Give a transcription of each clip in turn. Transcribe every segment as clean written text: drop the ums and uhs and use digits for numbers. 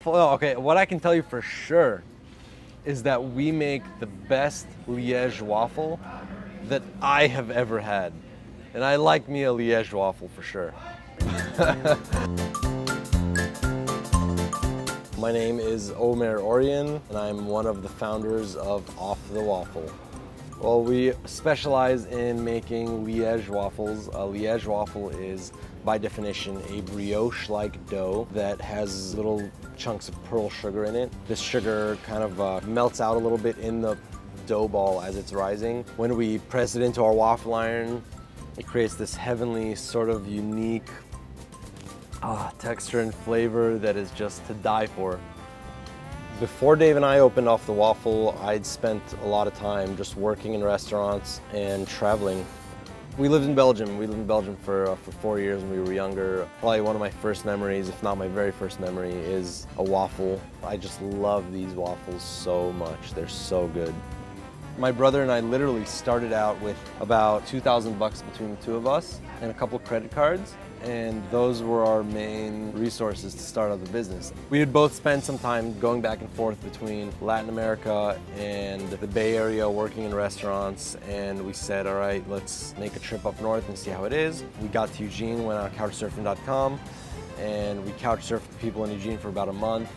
Well, okay, what I can tell you for sure is that we make the best Liège waffle that I have ever had. And I like me a Liège waffle for sure. My name is Omer Orian, and I'm one of the founders of Off the Waffle. Well, we specialize in making Liège waffles. A Liège waffle is, by definition, a brioche-like dough that has little chunks of pearl sugar in it. This sugar kind of melts out a little bit in the dough ball as it's rising. When we press it into our waffle iron, it creates this heavenly, sort of unique texture and flavor that is just to die for. Before Dave and I opened Off the Waffle, I'd spent a lot of time just working in restaurants and traveling. We lived in Belgium. We lived in Belgium for 4 years when we were younger. Probably one of my first memories, if not my very first memory, is a waffle. I just love these waffles so much. They're so good. My brother and I literally started out with about 2,000 bucks between the two of us and a couple of credit cards. And those were our main resources to start out the business. We had both spent some time going back and forth between Latin America and the Bay Area working in restaurants, and we said, all right, let's make a trip up north and see how it is. We got to Eugene, went on couchsurfing.com, and we couch surfed people in Eugene for about a month.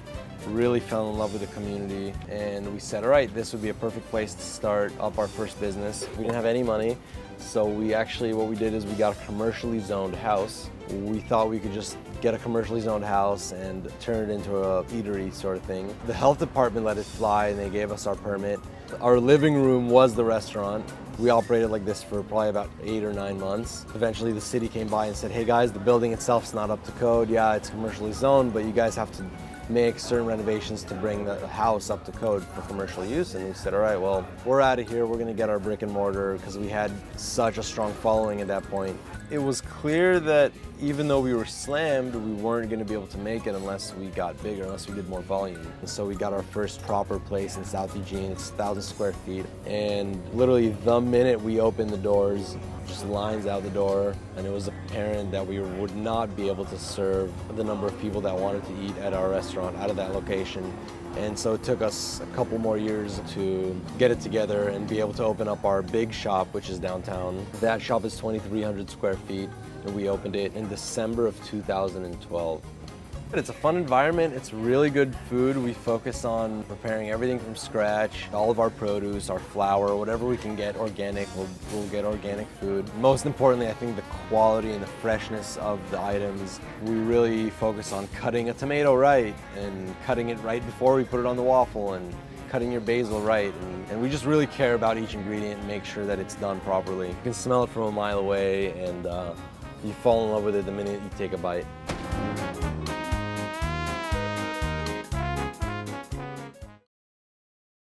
Really fell in love with the community, and we said, all right, this would be a perfect place to start up our first business. We didn't have any money, so what we did is we got a commercially zoned house. We thought we could just get a commercially zoned house and turn it into a eatery sort of thing. The health department let it fly and they gave us our permit. Our living room was the restaurant. We operated like this for probably about 8 or 9 months. Eventually the city came by and said, hey guys, the building itself's not up to code. Yeah, it's commercially zoned, but you guys have to make certain renovations to bring the house up to code for commercial use. And we said, all right, well, we're out of here. We're gonna get our brick and mortar, because we had such a strong following at that point. It was clear that even though we were slammed, we weren't gonna be able to make it unless we got bigger, unless we did more volume. And so we got our first proper place in South Eugene. It's 1,000 square feet. And literally the minute we opened the doors, just lines out the door, and it was apparent that we would not be able to serve the number of people that wanted to eat at our restaurant out of that location. And so it took us a couple more years to get it together and be able to open up our big shop, which is downtown. That shop is 2,300 square feet, and we opened it in December of 2012. It's a fun environment, it's really good food. We focus on preparing everything from scratch. All of our produce, our flour, whatever we can get organic, we'll get organic food. Most importantly, I think the quality and the freshness of the items. We really focus on cutting a tomato right and cutting it right before we put it on the waffle and cutting your basil right. And we just really care about each ingredient and make sure that it's done properly. You can smell it from a mile away, and you fall in love with it the minute you take a bite.